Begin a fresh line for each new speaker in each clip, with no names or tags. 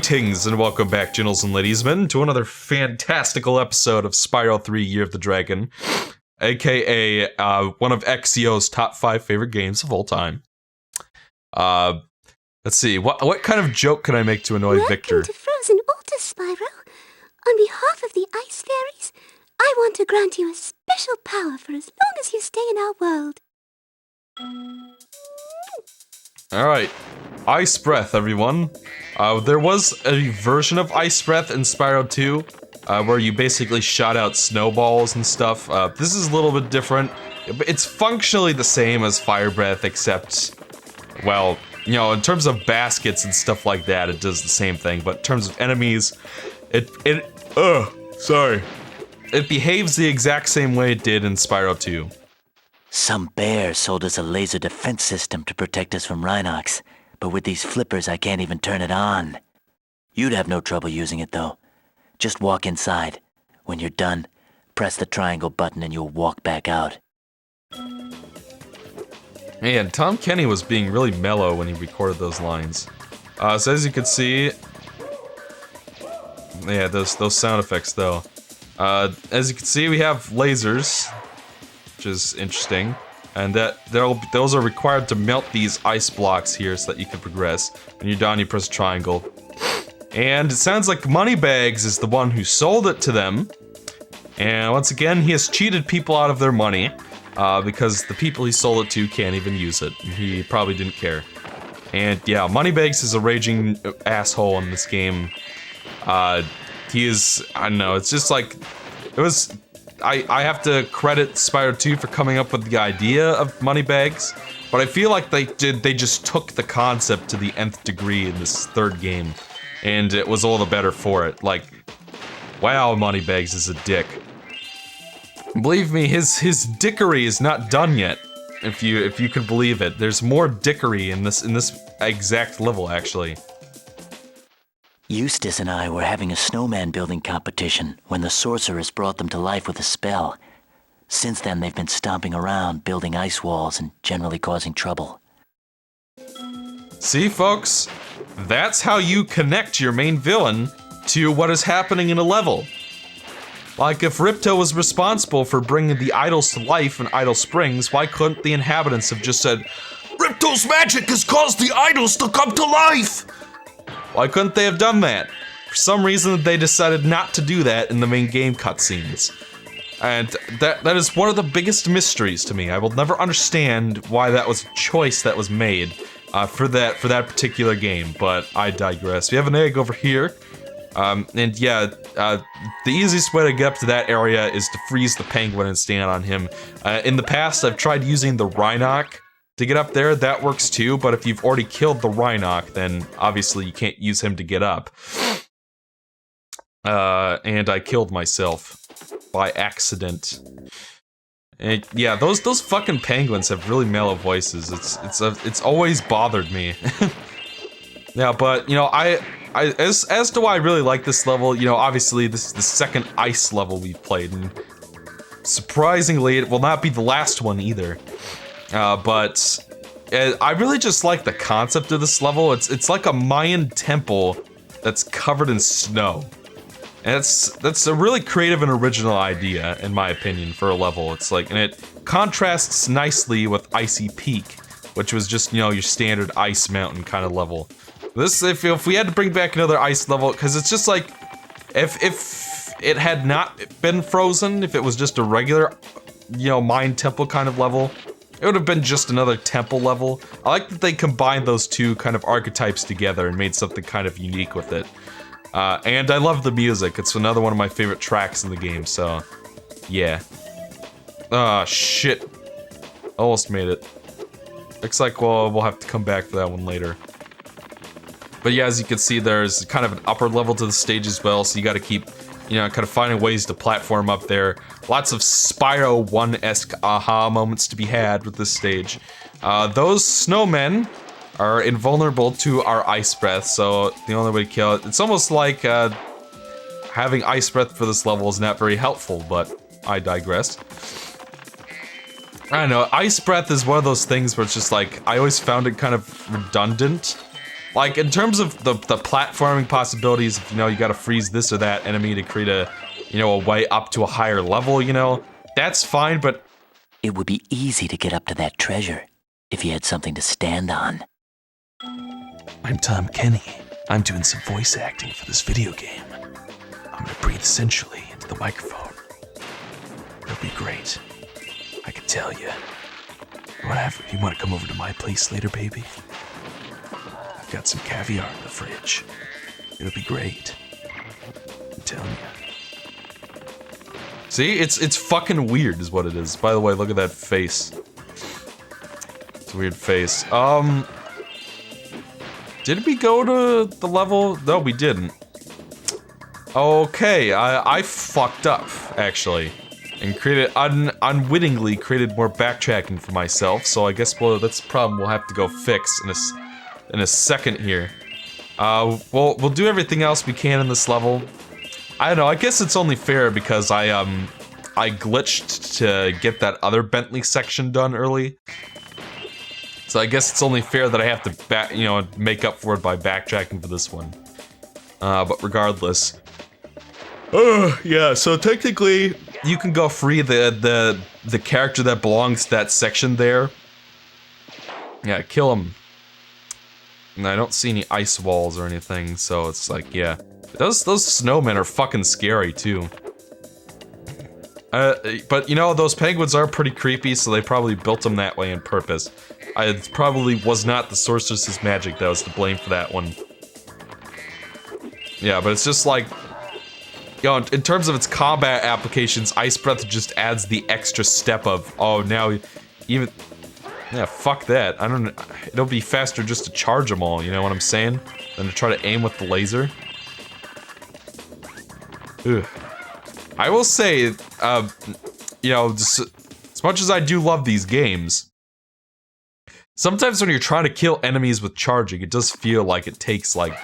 Greetings and welcome back, gentles and ladiesmen, to another fantastical episode of Spyro 3 Year of the Dragon, aka one of XEO's top 5 favorite games of all time. Let's see, what kind of joke can I make to annoy Victor?
Welcome to Frozen Altar, Spyro. On behalf of the Ice Fairies, I want to grant you a special power for as long as you stay in our world.
Alright, Ice Breath, everyone. There was a version of Ice Breath in Spyro 2, where you basically shot out snowballs and stuff. This is a little bit different. It's functionally the same as Fire Breath, except, well, you know, in terms of baskets and stuff like that, it does the same thing, but in terms of enemies, it behaves the exact same way it did in Spyro 2.
Some bear sold us a laser defense system to protect us from Rhinox, but with these flippers I can't even turn it on. You'd have no trouble using it though. Just walk inside. When you're done, press the triangle button and you'll walk back out.
Man, Tom Kenny was being really mellow when he recorded those lines. So as you can see, yeah, those sound effects though. As you can see, we have lasers, which is interesting, and those are required to melt these ice blocks here so that you can progress. When you're done, you press triangle. And it sounds like Moneybags is the one who sold it to them. And once again, he has cheated people out of their money, because the people he sold it to can't even use it. He probably didn't care. And yeah, Moneybags is a raging asshole in this game. He is, I don't know, it's just like, it was... I have to credit Spyro 2 for coming up with the idea of Moneybags, but I feel like they just took the concept to the nth degree in this third game, and it was all the better for it. Like, wow, Moneybags is a dick. Believe me, his dickery is not done yet, if you could believe it. There's more dickery in this exact level, actually.
Eustace and I were having a snowman building competition when the sorceress brought them to life with a spell. Since then, they've been stomping around, building ice walls, and generally causing trouble.
See, folks? That's how you connect your main villain to what is happening in a level. Like, if Ripto was responsible for bringing the idols to life in Idle Springs, why couldn't the inhabitants have just said, "Ripto's magic has caused the idols to come to life"? Why couldn't they have done that? For some reason, they decided not to do that in the main game cutscenes. And that is one of the biggest mysteries to me. I will never understand why that was a choice that was made for that particular game, but I digress. We have an egg over here. And yeah, the easiest way to get up to that area is to freeze the penguin and stand on him. In the past, I've tried using the Rhinoc to get up there. That works too, but if you've already killed the Rhinoc, then obviously you can't use him to get up. And I killed myself by accident. And yeah, those fucking penguins have really mellow voices. It's always bothered me. Yeah, but you know, as to why I really like this level, you know, obviously this is the second ice level we've played, and surprisingly, it will not be the last one either. But I really just like the concept of this level. It's like a Mayan temple that's covered in snow. And that's a really creative and original idea, in my opinion, for a level. It's like, and it contrasts nicely with Icy Peak, which was just, you know, your standard ice mountain kind of level. This, if we had to bring back another ice level, because it's just like, if it had not been frozen, if it was just a regular, you know, Mayan temple kind of level, it would have been just another temple level. I like that they combined those two kind of archetypes together and made something kind of unique with it. And I love the music. It's another one of my favorite tracks in the game, so yeah. Ah, shit. Almost made it. Looks like, well, we'll have to come back for that one later. But yeah, as you can see, there's kind of an upper level to the stage as well, so you gotta keep, you know, kind of finding ways to platform up there. Lots of Spyro 1-esque aha moments to be had with this stage. Those snowmen are invulnerable to our ice breath, so the only way to kill it, it's almost like having ice breath for this level is not very helpful, but I digress. I don't know, ice breath is one of those things where it's just like, I always found it kind of redundant. Like, in terms of the platforming possibilities, if, you know, you gotta freeze this or that enemy to create a, you know, a way up to a higher level, you know, that's fine, but...
It would be easy to get up to that treasure if you had something to stand on.
I'm Tom Kenny. I'm doing some voice acting for this video game. I'm gonna breathe sensually into the microphone. It'll be great. I can tell you. You wanna come over to my place later, baby? I've got some caviar in the fridge. It'll be great. I'm telling you.
See, it's fucking weird is what it is. By the way, look at that face. It's a weird face. Did we go to the level? No, we didn't. Okay, I fucked up, actually. And created, unwittingly created more backtracking for myself, so I guess that's a problem we'll have to go fix in a second here. We'll do everything else we can in this level. I don't know, I guess it's only fair because I glitched to get that other Bentley section done early. So I guess it's only fair that I have to make up for it by backtracking for this one. But regardless. Yeah, so technically, you can go free the character that belongs to that section there. Yeah, kill him. And I don't see any ice walls or anything, so it's like, yeah. Those snowmen are fucking scary, too. But, you know, those penguins are pretty creepy, so they probably built them that way on purpose. It probably was not the sorceress's magic that was to blame for that one. Yeah, but it's just like... You know, in terms of its combat applications, Ice Breath just adds the extra step of, oh, now even... Yeah, fuck that. I don't... It'll be faster just to charge them all, you know what I'm saying? Than to try to aim with the laser. Ugh. I will say, you know, just, as much as I do love these games, sometimes when you're trying to kill enemies with charging, it does feel like it takes, like...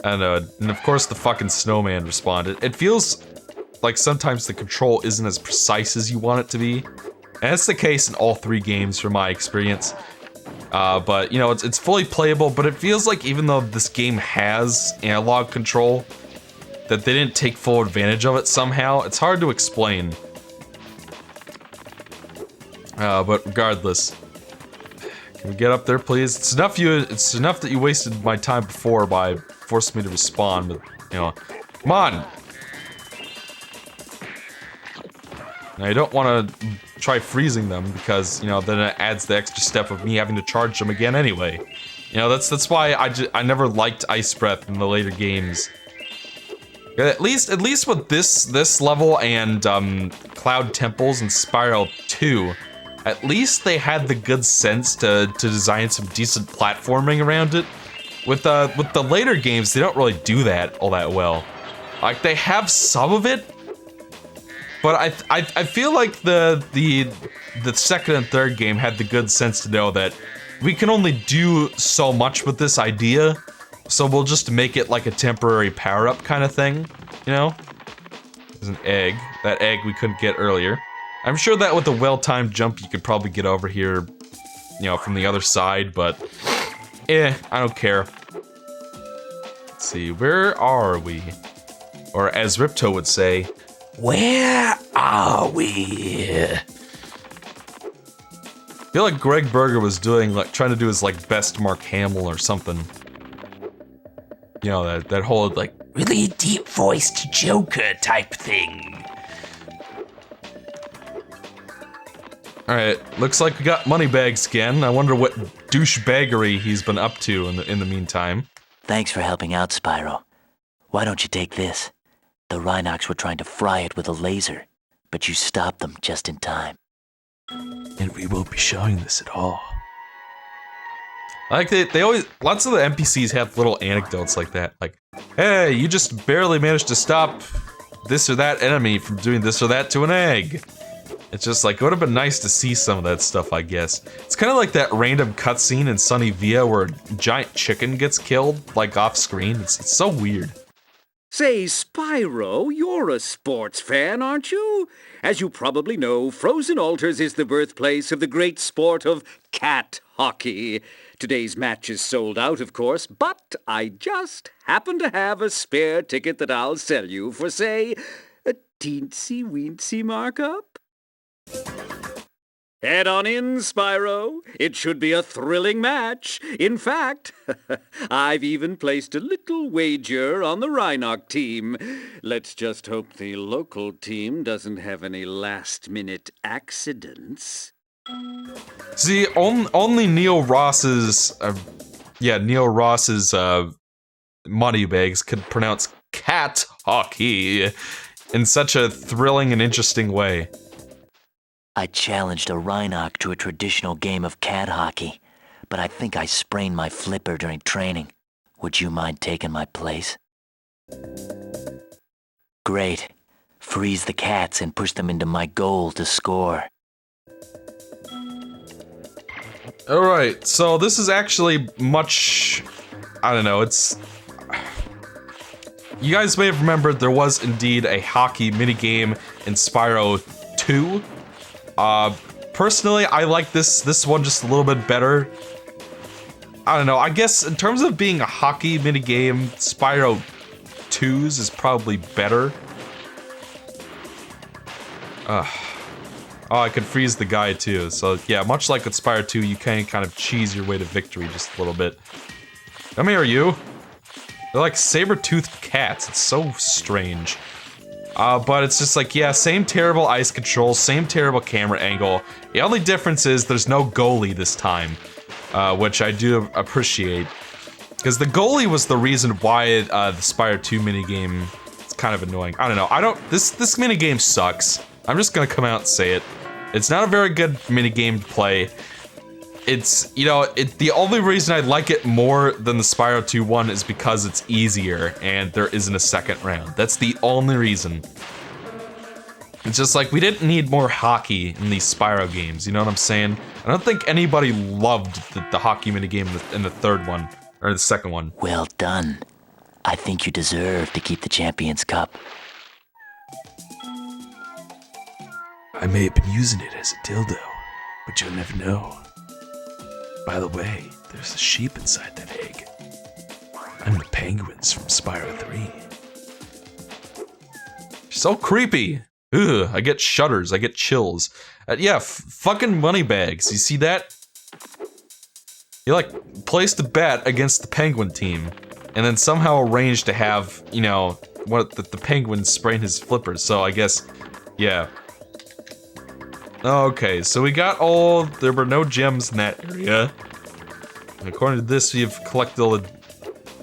And of course the fucking snowman responded. It feels like sometimes the control isn't as precise as you want it to be. And that's the case in all three games from my experience. But, you know, it's fully playable, but it feels like even though this game has analog control, that they didn't take full advantage of it somehow. It's hard to explain. But regardless. Can we get up there, please? It's enough that you wasted my time before by forcing me to respawn, but, you know, come on! Now, I don't want to try freezing them, because, you know, then it adds the extra step of me having to charge them again anyway. You know, that's why I never liked Ice Breath in the later games. At least with this level and, Cloud Temples and Spyro 2, at least they had the good sense to design some decent platforming around it. With the later games, they don't really do that all that well. Like, they have some of it, but I feel like the second and third game had the good sense to know that we can only do so much with this idea, so we'll just make it like a temporary power-up kind of thing, you know? There's an egg. That egg we couldn't get earlier. I'm sure that with a well-timed jump you could probably get over here, you know, from the other side, but... I don't care. Let's see, where are we? Or as Ripto would say,
where are we?
I feel like Greg Berger was doing, like, trying to do his, like, best Mark Hamill or something. You know, that whole, like,
Really deep-voiced Joker type thing.
Alright, looks like we got Moneybags again. I wonder what douchebaggery he's been up to in the meantime.
Thanks for helping out, Spyro. Why don't you take this? The Rhinox were trying to fry it with a laser, but you stopped them just in time.
And we won't be showing this at all.
I like they always, lots of the NPCs have little anecdotes like that. Like, hey, you just barely managed to stop this or that enemy from doing this or that to an egg. It's just like, it would have been nice to see some of that stuff, I guess. It's kind of like that random cutscene in Sunny Via where a giant chicken gets killed, like off screen. It's so weird.
Say, Spyro, you're a sports fan, aren't you? As you probably know, Frozen Altars is the birthplace of the great sport of cat hockey. Today's match is sold out, of course, but I just happen to have a spare ticket that I'll sell you for, say, a teensy-weensy markup. Head on in, Spyro. It should be a thrilling match. In fact, I've even placed a little wager on the Rhinoc team. Let's just hope the local team doesn't have any last-minute accidents.
See, only Neil Ross's, moneybags could pronounce cat hockey in such a thrilling and interesting way.
I challenged a Rhinoc to a traditional game of cat hockey, but I think I sprained my flipper during training. Would you mind taking my place? Great. Freeze the cats and push them into my goal to score.
Alright, so this is actually much... I don't know, it's... You guys may have remembered there was indeed a hockey minigame in Spyro 2. Personally, I like this one just a little bit better. I don't know, I guess in terms of being a hockey minigame, Spyro 2's is probably better. Oh, I could freeze the guy too, so yeah, much like with Spyro 2, you can kind of cheese your way to victory just a little bit. Come here, you! They're like saber-toothed cats, it's so strange. But it's just like, yeah, same terrible ice control, same terrible camera angle. The only difference is there's no goalie this time, which I do appreciate. Because the goalie was the reason why the Spyro 2 minigame is kind of annoying. I don't know, this minigame sucks. I'm just gonna come out and say it. It's not a very good minigame to play. It's, you know, the only reason I like it more than the Spyro 2 one is because it's easier and there isn't a second round. That's the only reason. It's just like, we didn't need more hockey in these Spyro games, you know what I'm saying? I don't think anybody loved the hockey minigame in the third one, or the second one.
Well done. I think you deserve to keep the Champions Cup.
I may have been using it as a dildo, but you'll never know. By the way, there's a sheep inside that egg. I'm the penguins from Spyro 3.
So creepy! Ugh, I get shudders, I get chills. Yeah, fucking moneybags, you see that? You like, placed a bet against the penguin team, and then somehow arranged to have, you know, the penguin sprain his flippers, so I guess, yeah. Okay, so we got there were no gems in that area. According to this, we've collected all the...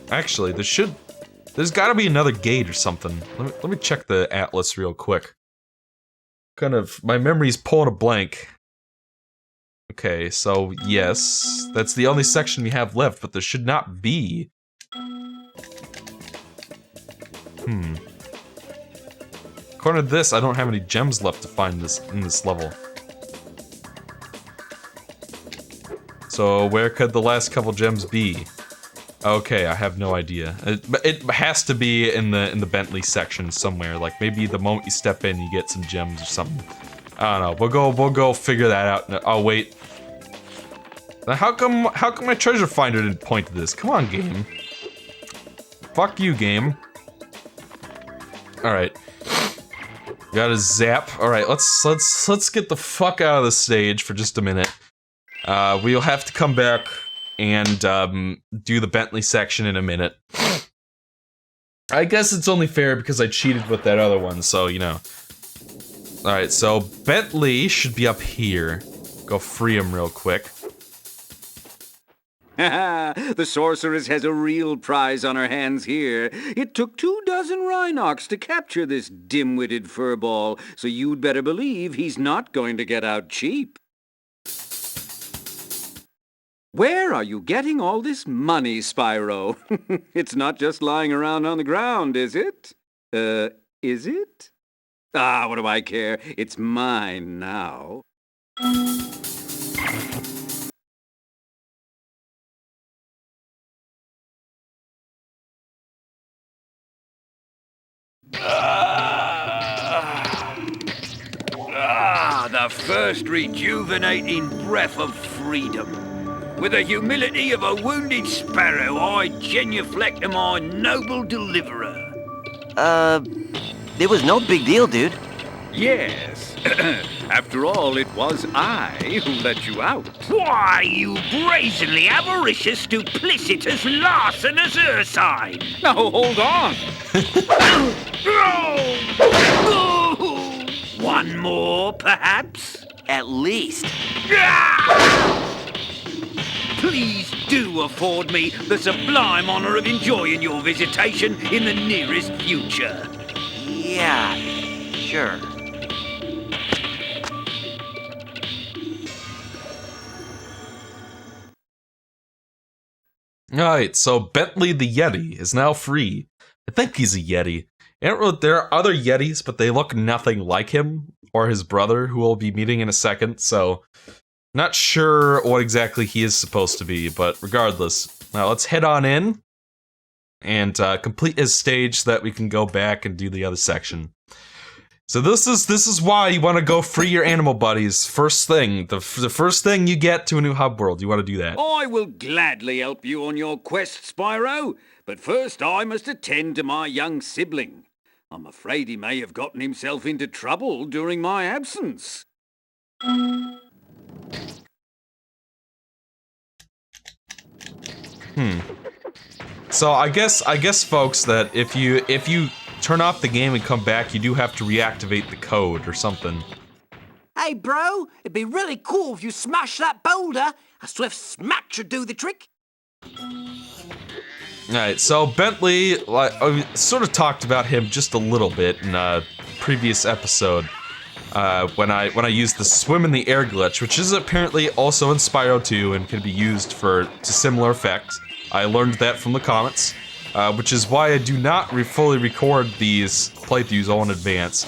Actually, there's gotta be another gate or something. Let me check the atlas real quick. Kind of, my memory's pulling a blank. Okay, so yes, that's the only section we have left, but there should not be. According to this, I don't have any gems left to find in this level. So where could the last couple gems be? Okay, I have no idea. It has to be in the Bentley section somewhere. Like maybe the moment you step in, you get some gems or something. I don't know. We'll go figure that out. Oh wait. Now how come my treasure finder didn't point to this? Come on, game. Fuck you, game. All right. Got a zap. All right, let's get the fuck out of the stage for just a minute. We'll have to come back and do the Bentley section in a minute. I guess it's only fair because I cheated with that other one, so you know. All right, so Bentley should be up here. Go free him real quick.
The sorceress has a real prize on her hands here. It took 24 Rhinocs to capture this dim-witted furball, so you'd better believe he's not going to get out cheap. Where are you getting all this money, Spyro? It's not just lying around on the ground, is it? Is it? Ah, what do I care? It's mine now. The first rejuvenating breath of freedom. With the humility of a wounded sparrow, I genuflect to my noble deliverer.
It was no big deal, dude.
Yes. After all, it was I who let you out.
Why, you brazenly avaricious, duplicitous, larcenous ursine!
Now, hold on.
One more, perhaps?
At least.
Please do afford me the sublime honor of enjoying your visitation in the nearest future.
Yeah, sure.
Alright, so Bentley the Yeti is now free. I think he's a Yeti. There are other Yetis, but they look nothing like him, or his brother, who we'll be meeting in a second, so not sure what exactly he is supposed to be, but regardless. Now let's head on in and complete his stage so that we can go back and do the other section. So this is why you want to go free your animal buddies. First thing, the first thing you get to a new hub world, you want to do that.
I will gladly help you on your quest, Spyro, but first I must attend to my young sibling. I'm afraid he may have gotten himself into trouble during my absence.
So I guess folks, that if you turn off the game and come back, you do have to reactivate the code or something.
Hey, bro, it'd be really cool if you smash that boulder. A swift smack should do the trick.
Alright, so Bentley, I sort of talked about him just a little bit in a previous episode, when I used the swim in the air glitch, which is apparently also in Spyro 2 and can be used to similar effect. I learned that from the comments, which is why I do not fully record these playthroughs all in advance.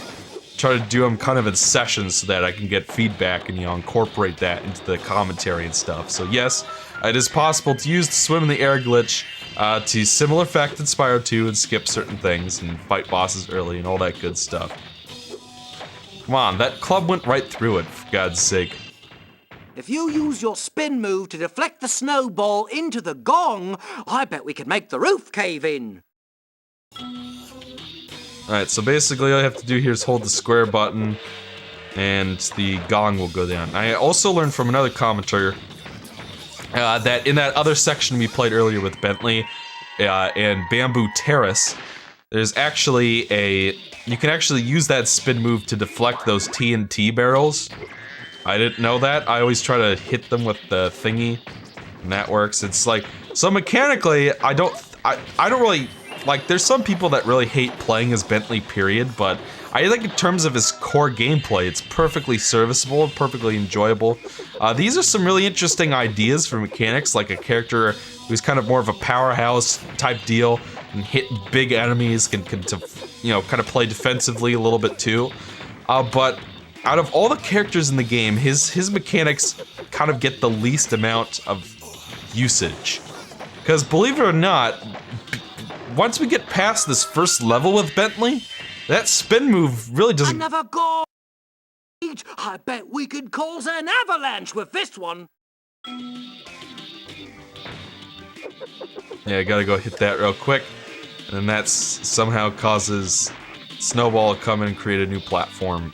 Try to do them kind of in sessions so that I can get feedback and, incorporate that into the commentary and stuff. So yes, it is possible to use the swim in the air glitch to similar effect in Spyro 2 and skip certain things and fight bosses early and all that good stuff. Come on, that club went right through it, for God's sake.
If you use your spin move to deflect the snowball into the gong, I bet we could make the roof cave in.
Alright, so basically all you have to do here is hold the square button and the gong will go down. I also learned from another commentator that in that other section we played earlier with Bentley and Bamboo Terrace, there's actually you can actually use that spin move to deflect those TNT barrels. I didn't know that. I always try to hit them with the thingy, and that works. It's like, so mechanically, I don't really, like, there's some people that really hate playing as Bentley, period, but I think in terms of his core gameplay, it's perfectly serviceable, perfectly enjoyable. These are some really interesting ideas for mechanics, like a character who's kind of more of a powerhouse type deal, and hit big enemies, can kind of play defensively a little bit too. But out of all the characters in the game, his mechanics kind of get the least amount of usage. Because believe it or not, once we get past this first level with Bentley, that spin move really doesn't...
Another goal! I bet we could cause an avalanche with this one.
Yeah, I gotta go hit that real quick. And then that somehow causes Snowball to come in and create a new platform.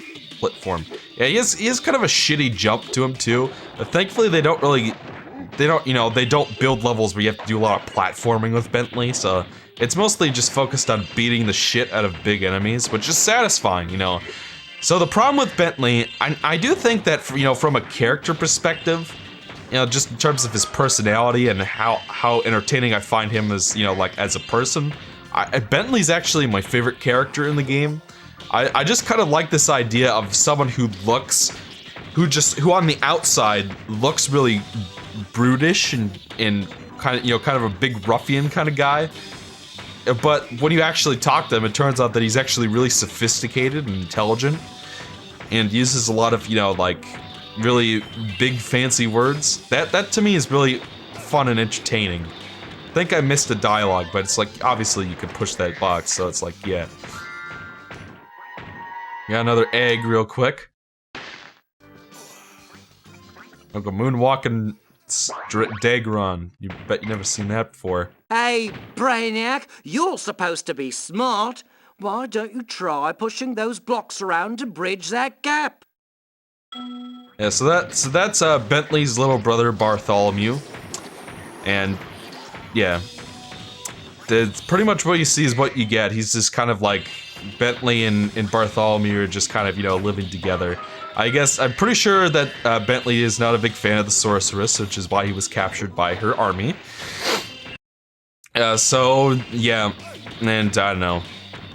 Yeah, he has kind of a shitty jump to him too, but thankfully they don't build levels where you have to do a lot of platforming with Bentley, so it's mostly just focused on beating the shit out of big enemies, which is satisfying, So the problem with Bentley, I do think that, from a character perspective, just in terms of his personality and how entertaining I find him as, as a person, Bentley's actually my favorite character in the game. I just kind of like this idea of someone who on the outside looks really brutish and kind of a big ruffian kind of guy. But when you actually talk to him, it turns out that he's actually really sophisticated and intelligent, and uses a lot of, really big fancy words. That to me is really fun and entertaining. I think I missed a dialogue, but it's like, obviously you could push that box, so it's like, yeah. Got another egg real quick. I'll go moonwalking It's Dagron. You bet you never seen that before.
Hey, Brainiac, you're supposed to be smart. Why don't you try pushing those blocks around to bridge that gap?
Yeah, so that's Bentley's little brother Bartholomew, and yeah, it's pretty much what you see is what you get. He's just kind of like Bentley and Bartholomew are just kind of, you know, living together. I guess I'm pretty sure that Bentley is not a big fan of the sorceress, which is why he was captured by her army. So yeah, and I don't know.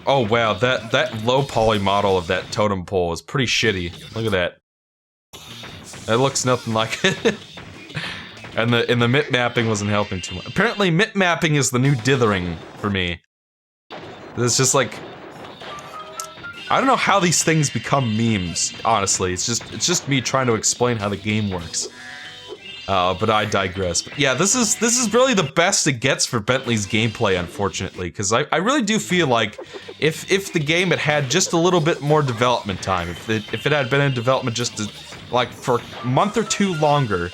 Oh wow, that low poly model of that totem pole is pretty shitty. Look at that. That looks nothing like it. And the mip mapping wasn't helping too much. Apparently, mip mapping is the new dithering for me. It's just like, I don't know how these things become memes. Honestly, it's just me trying to explain how the game works. But I digress. But yeah, this is really the best it gets for Bentley's gameplay, unfortunately, because I really do feel like if the game had just a little bit more development time, if it had been in development just like for a month or two longer,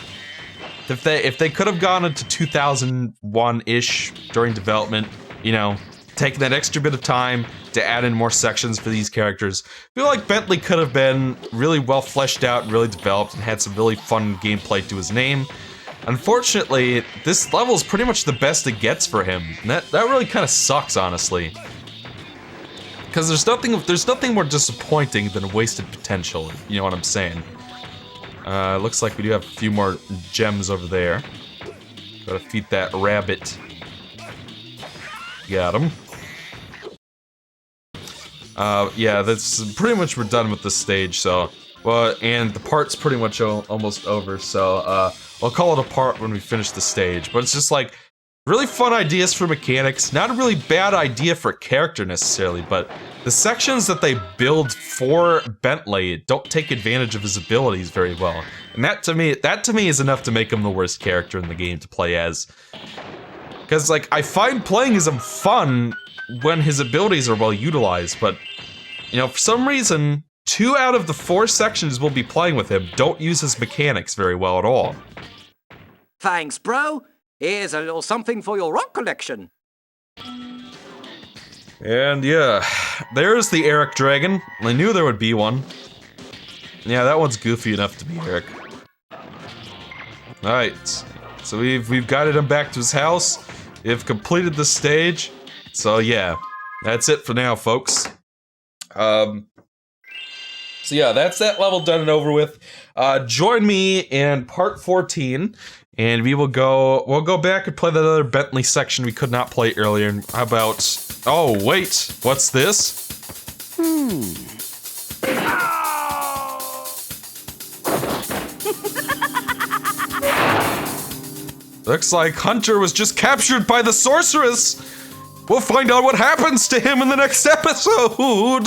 if they could have gone into 2001-ish during development, you know, taking that extra bit of time to add in more sections for these characters, I feel like Bentley could have been really well fleshed out and really developed and had some really fun gameplay to his name. Unfortunately, this level is pretty much the best it gets for him, and that really kind of sucks, honestly. Because there's nothing more disappointing than wasted potential, you know what I'm saying. Looks like we do have a few more gems over there. Gotta feed that rabbit. Got him. Yeah, that's pretty much we're done with this stage, so... Well, and the part's pretty much almost over, so, I'll call it a part when we finish the stage. But it's just like, really fun ideas for mechanics, not a really bad idea for character necessarily, but the sections that they build for Bentley don't take advantage of his abilities very well. And that to me is enough to make him the worst character in the game to play as. Because, like, I find playing as him fun when his abilities are well utilized, but, you know, for some reason, 2 out of the 4 sections we'll be playing with him don't use his mechanics very well at all.
Thanks, bro. Here's a little something for your rock collection.
And yeah, there's the Eric Dragon. I knew there would be one. Yeah, that one's goofy enough to be Eric. Alright, so we've guided him back to his house. We've completed the stage. So yeah, that's it for now, folks. So yeah, that's that level done and over with. Join me in part 14, and we'll go back and play that other Bentley section we could not play earlier. And how about... Oh, wait, what's this? Looks like Hunter was just captured by the sorceress! We'll find out what happens to him in the next episode!